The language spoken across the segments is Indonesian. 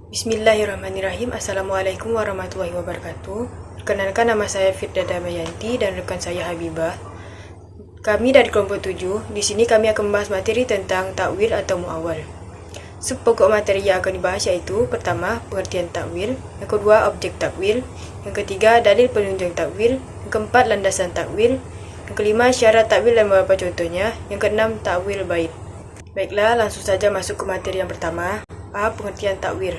Bismillahirrahmanirrahim. Assalamualaikum warahmatullahi wabarakatuh. Perkenalkan, nama saya Firda Damayanti dan rekan saya Habibah. Kami dari kelompok 7. Di sini kami akan membahas materi tentang takwil atau muawwal. Pokok materi yang akan dibahas yaitu pertama, pengertian takwil, yang kedua, objek takwil, yang ketiga, dalil penunjang takwil, yang keempat, landasan takwil, yang kelima, syarat takwil dan beberapa contohnya, yang keenam, takwil bait. Baiklah, langsung saja masuk ke materi yang pertama. A. Pengertian takwil.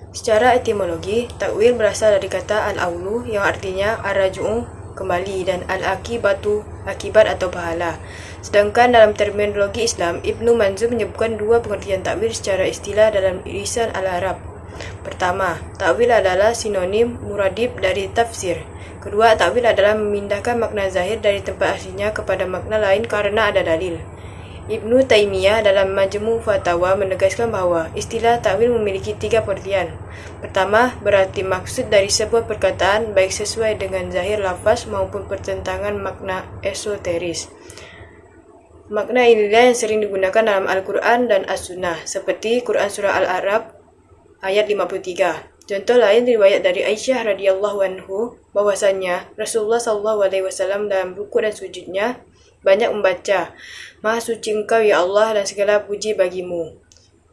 Secara etimologi, takwil berasal dari kata al-aulu yang artinya ar-raj'u, kembali, dan al-akibatu, akibat atau pahala. Sedangkan dalam terminologi Islam, Ibnu Manzur menyebutkan dua pengertian takwil secara istilah dalam Lisan al-Arab. Pertama, takwil adalah sinonim muradif dari tafsir. Kedua, takwil adalah memindahkan makna zahir dari tempat aslinya kepada makna lain karena ada dalil. Ibnu Taimiyah dalam Majmu' Fatawa menegaskan bahawa istilah takwil memiliki tiga pengertian. Pertama, berarti maksud dari sebuah perkataan baik sesuai dengan zahir lafaz maupun pertentangan makna esoteris. Makna inilah yang sering digunakan dalam Al-Quran dan As-Sunnah, seperti Quran Surah Al-A'raf ayat 53. Contoh lain riwayat dari Aisyah radhiyallahu anhu bahwasanya Rasulullah SAW dalam rukuk dan sujudnya banyak membaca, Maha suci Engkau ya Allah dan segala puji bagimu.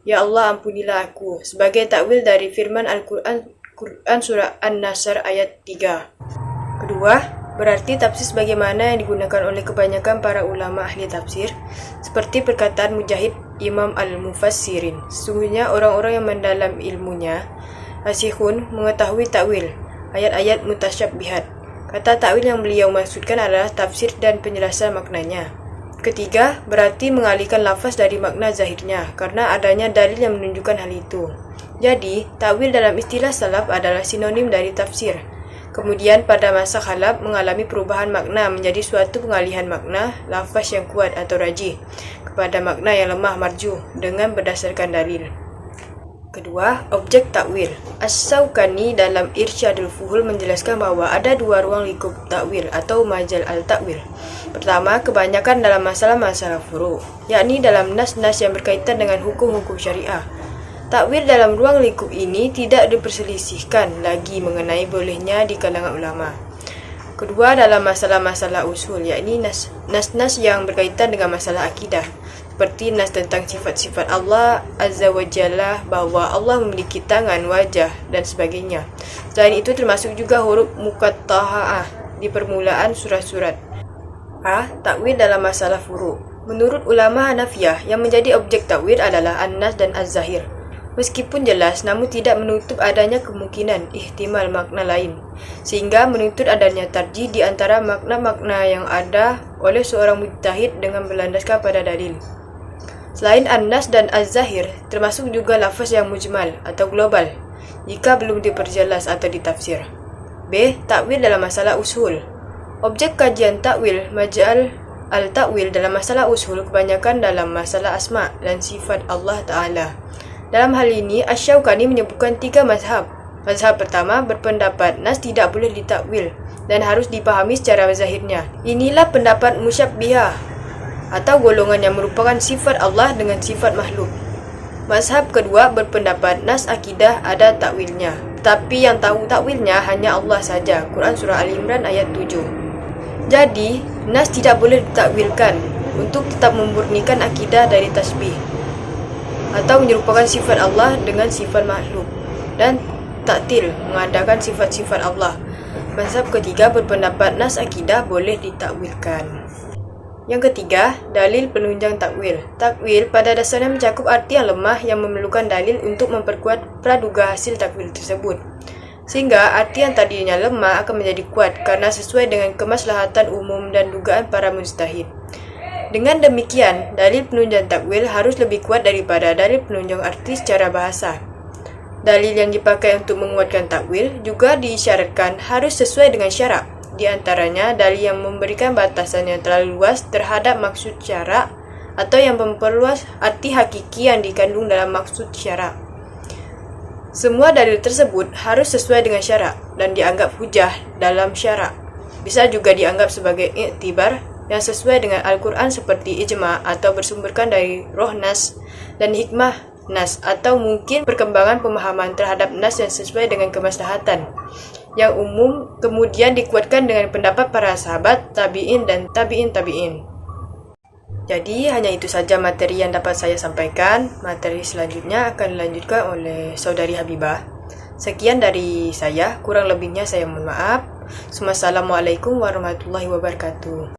Ya Allah, ampunilah aku, sebagai takwil dari firman Al-Quran Surah An-Nasr ayat 3. Kedua, berarti tafsir sebagaimana yang digunakan oleh kebanyakan para ulama ahli tafsir, seperti perkataan Mujahid Imam Al-Mufassirin. Sesungguhnya orang-orang yang mendalam ilmunya, asihun, mengetahui takwil, ayat-ayat mutasyabbihat. Kata takwil yang beliau maksudkan adalah tafsir dan penjelasan maknanya. Ketiga, berarti mengalihkan lafaz dari makna zahirnya, karena adanya dalil yang menunjukkan hal itu. Jadi, takwil dalam istilah salaf adalah sinonim dari tafsir. Kemudian pada masa khalaf mengalami perubahan makna menjadi suatu pengalihan makna lafaz yang kuat atau rajih kepada makna yang lemah marjuh dengan berdasarkan dalil. Kedua, objek takwil. As-Syaukani dalam Irsyadul Fuhul menjelaskan bahawa ada dua ruang lingkup takwil atau majal al-takwil. Pertama, kebanyakan dalam masalah-masalah furu', yakni dalam nas-nas yang berkaitan dengan hukum-hukum syariah. Takwil dalam ruang lingkup ini tidak diperselisihkan lagi mengenai bolehnya di kalangan ulama. Kedua, dalam masalah-masalah usul, yakni nas-nas yang berkaitan dengan masalah akidah, seperti nas tentang sifat-sifat Allah Azza wa Jalla, bahawa Allah memiliki tangan, wajah, dan sebagainya. Selain itu termasuk juga huruf muqatta'ah di permulaan surat-surat. A. Takwil dalam masalah furu'. Menurut ulama Hanafiyah, yang menjadi objek takwil adalah an-nas dan az-zahir. Meskipun jelas, namun tidak menutup adanya kemungkinan ihtimal makna lain, sehingga menuntut adanya tarjih di antara makna-makna yang ada oleh seorang mujtahid dengan berlandaskan pada dalil. Selain an-nas dan az-zahir, termasuk juga lafaz yang mujmal atau global, jika belum diperjelas atau ditafsir. B. Takwil dalam masalah usul. Objek kajian takwil, majal al-takwil dalam masalah usul kebanyakan dalam masalah asma' dan sifat Allah Ta'ala. Dalam hal ini, Asy-Syaukani menyebutkan tiga mazhab. Mazhab pertama berpendapat nas tidak boleh ditakwil dan harus dipahami secara zahirnya. Inilah pendapat musyabbihah atau golongan yang merupakan sifat Allah dengan sifat makhluk. Mazhab kedua berpendapat nas akidah ada takwilnya, tapi yang tahu takwilnya hanya Allah saja. Quran Surah Al-Imran ayat 7. Jadi, nas tidak boleh ditakwilkan untuk tetap memurnikan akidah dari tasbih atau menyerupakan sifat Allah dengan sifat makhluk, dan taktil, mengadakan sifat-sifat Allah. Mazhab ketiga berpendapat nas akidah boleh ditakwilkan. Yang ketiga, dalil penunjang takwil. Takwil pada dasarnya mencakup arti yang lemah yang memerlukan dalil untuk memperkuat praduga hasil takwil tersebut, sehingga arti yang tadinya lemah akan menjadi kuat karena sesuai dengan kemaslahatan umum dan dugaan para mujtahid. Dengan demikian, dalil penunjang takwil harus lebih kuat daripada dalil penunjang arti secara bahasa. Dalil yang dipakai untuk menguatkan takwil juga diisyaratkan harus sesuai dengan syarak. Di antaranya, dalil yang memberikan batasan yang terlalu luas terhadap maksud syarak atau yang memperluas arti hakiki yang dikandung dalam maksud syarak. Semua dalil tersebut harus sesuai dengan syarak dan dianggap hujah dalam syarak. Bisa juga dianggap sebagai iktibar yang sesuai dengan Al-Quran seperti ijma' atau bersumberkan dari roh nas dan hikmah nas, atau mungkin perkembangan pemahaman terhadap nas yang sesuai dengan kemaslahatan. Yang umum kemudian dikuatkan dengan pendapat para sahabat, tabi'in, dan tabi'in. Jadi hanya itu saja materi yang dapat saya sampaikan. Materi selanjutnya akan dilanjutkan oleh Saudari Habibah. Sekian dari saya, kurang lebihnya saya mohon maaf. Assalamualaikum warahmatullahi wabarakatuh.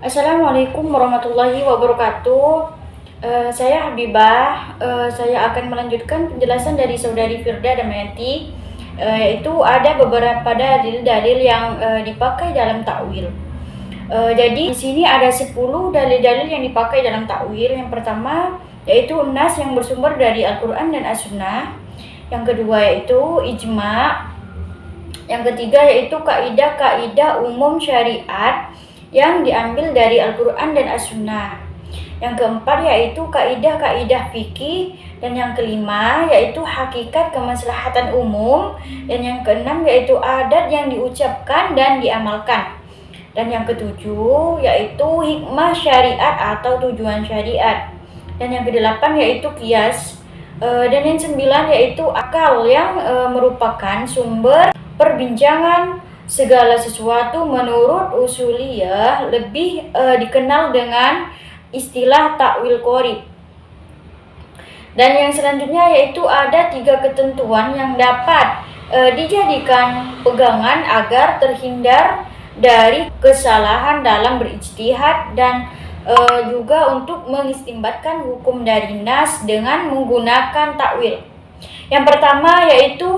Assalamualaikum warahmatullahi wabarakatuh. Saya Habibah. Saya akan melanjutkan penjelasan dari Saudari Firda Damayanti, yaitu ada beberapa dalil-dalil yang dipakai dalam takwil. Jadi di sini ada 10 dalil-dalil yang dipakai dalam takwil. Yang pertama yaitu nas yang bersumber dari Al-Quran dan As-Sunnah. Yang kedua yaitu ijma'. Yang ketiga yaitu kaidah-kaidah umum syariat yang diambil dari Al-Quran dan As-Sunnah. Yang keempat yaitu kaidah-kaidah fikih. Dan yang kelima yaitu hakikat kemaslahatan umum. Dan yang keenam yaitu adat yang diucapkan dan diamalkan. Dan yang ketujuh yaitu hikmah syariat atau tujuan syariat. Dan yang kedelapan yaitu qiyas. Dan yang sembilan yaitu akal yang merupakan sumber perbincangan segala sesuatu menurut usuliyah, lebih dikenal dengan istilah takwil qorib. Dan yang selanjutnya yaitu ada 3 ketentuan yang dapat dijadikan pegangan agar terhindar dari kesalahan dalam berijtihad, dan juga untuk mengistinbatkan hukum dari nas dengan menggunakan takwil. Yang pertama yaitu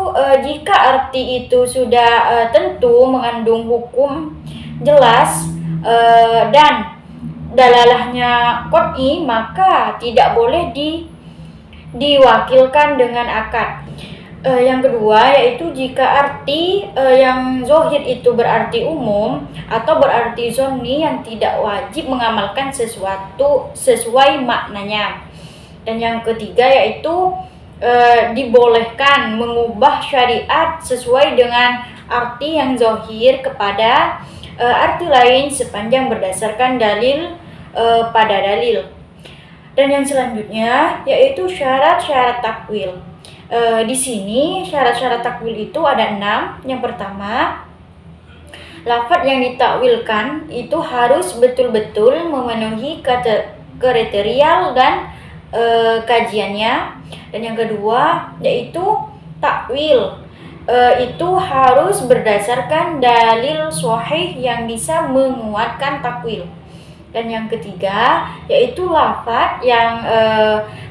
jika arti itu sudah tentu mengandung hukum jelas dan dalalahnya qot'i, maka tidak boleh diwakilkan dengan akad. Yang kedua yaitu jika arti yang zohir itu berarti umum atau berarti zonni yang tidak wajib mengamalkan sesuatu sesuai maknanya. Dan yang ketiga yaitu dibolehkan mengubah syariat sesuai dengan arti yang zohir kepada arti lain sepanjang berdasarkan dalil pada dalil. Dan yang selanjutnya yaitu syarat-syarat takwil. Di sini syarat-syarat takwil itu ada 6. Yang pertama, lafaz yang ditakwilkan itu harus betul-betul memenuhi kriteria dan kajiannya. Dan yang kedua yaitu takwil itu harus berdasarkan dalil sahih yang bisa menguatkan takwil. Dan yang ketiga yaitu lafaz yang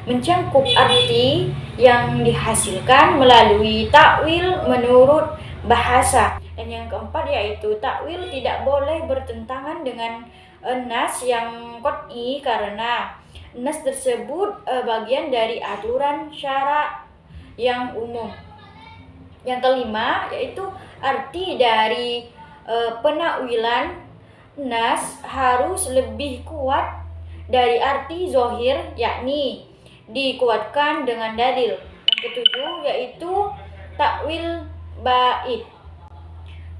mencangkup arti yang dihasilkan melalui takwil menurut bahasa. Dan yang keempat yaitu takwil tidak boleh bertentangan dengan nas yang qot'i, karena nas tersebut bagian dari aturan syara yang umum. Yang kelima yaitu arti dari penakwilan nas harus lebih kuat dari arti zohir, yakni dikuatkan dengan dalil. Yang ketujuh yaitu takwil ba'id.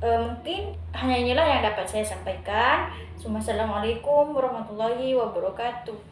Mungkin hanya inilah yang dapat saya sampaikan. Assalamualaikum warahmatullahi wabarakatuh.